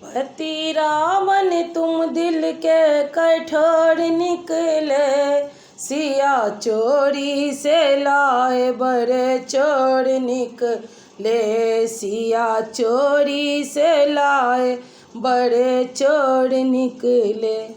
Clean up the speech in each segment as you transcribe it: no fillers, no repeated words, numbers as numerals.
पति रावण तुम दिल के कठोर निकले, सिया चोरी से लाए बड़े चोर निकले, सिया चोरी से लाए बड़े चोर निकले।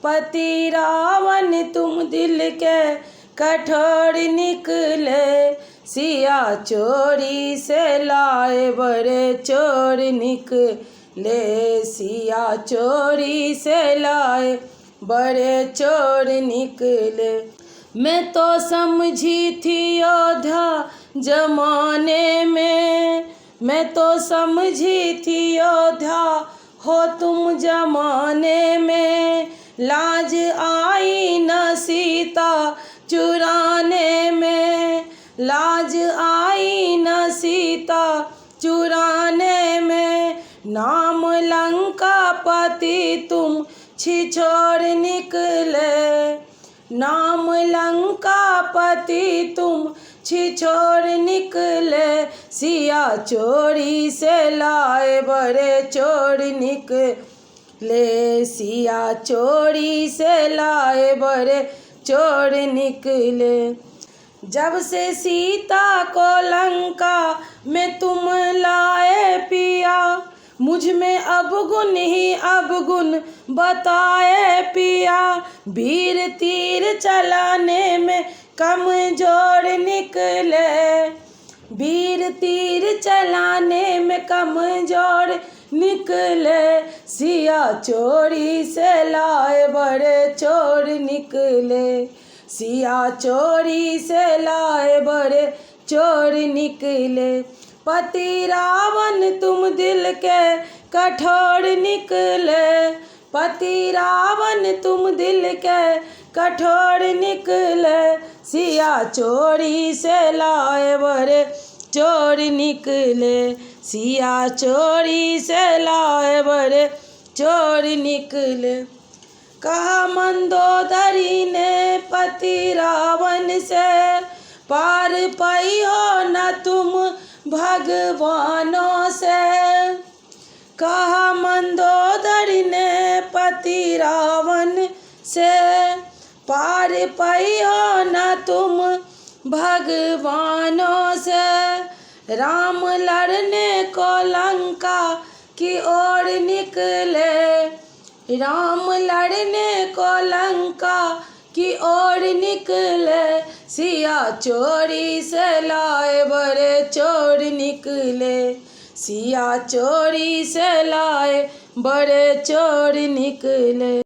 पति रावण तुम दिल के कठोर निकले, सिया चोरी से लाए बड़े चोर निकले, सिया चोरी से लाए बड़े चोर निकले। मैं तो समझी थी योद्धा जमाने में, मैं तो समझी थी योद्धा हो तुम जमाने में, लाज आई न सीता चुराने में, लाज आई न सीता चुराने में, नाम लंकापति तुम छिछोर निकले, नाम लंकापति तुम छिछोर निकले, सिया चोरी से लाए बड़े चोर निकले, सिया चोरी से लाए बड़े चोर निकले। जब से सीता को लंका में तुम लाए पिया, मुझ में अवगुण ही अवगुण बताए पिया, वीर तीर चलाने में कमजोर निकले, वीर तीर चलाने में कमजोर निकले, सिया चोरी से लाए बड़े चोर निकले, सिया चोरी से लाए बड़े चोर निकले। पति रावण तुम दिल के कठोर निकले, पति रावण तुम दिल के कठोर निकले, सिया चोरी से लाए बड़े चोर निकले, सिया चोरी से लाए बड़े चोर निकले। कहा मंदोदरी ने पति रावण से, पार पाई हो न तुम भगवानों से, कहा मंदोदरी ने पति रावण से, पार पाई हो न तुम भगवानों से, राम लड़ने को लंका की ओर निकले, राम लड़ने को लंका की ओर निकले, सिया चोरी से लाए बड़े चोर निकले, सिया चोरी से लाए बड़े चोर निकले।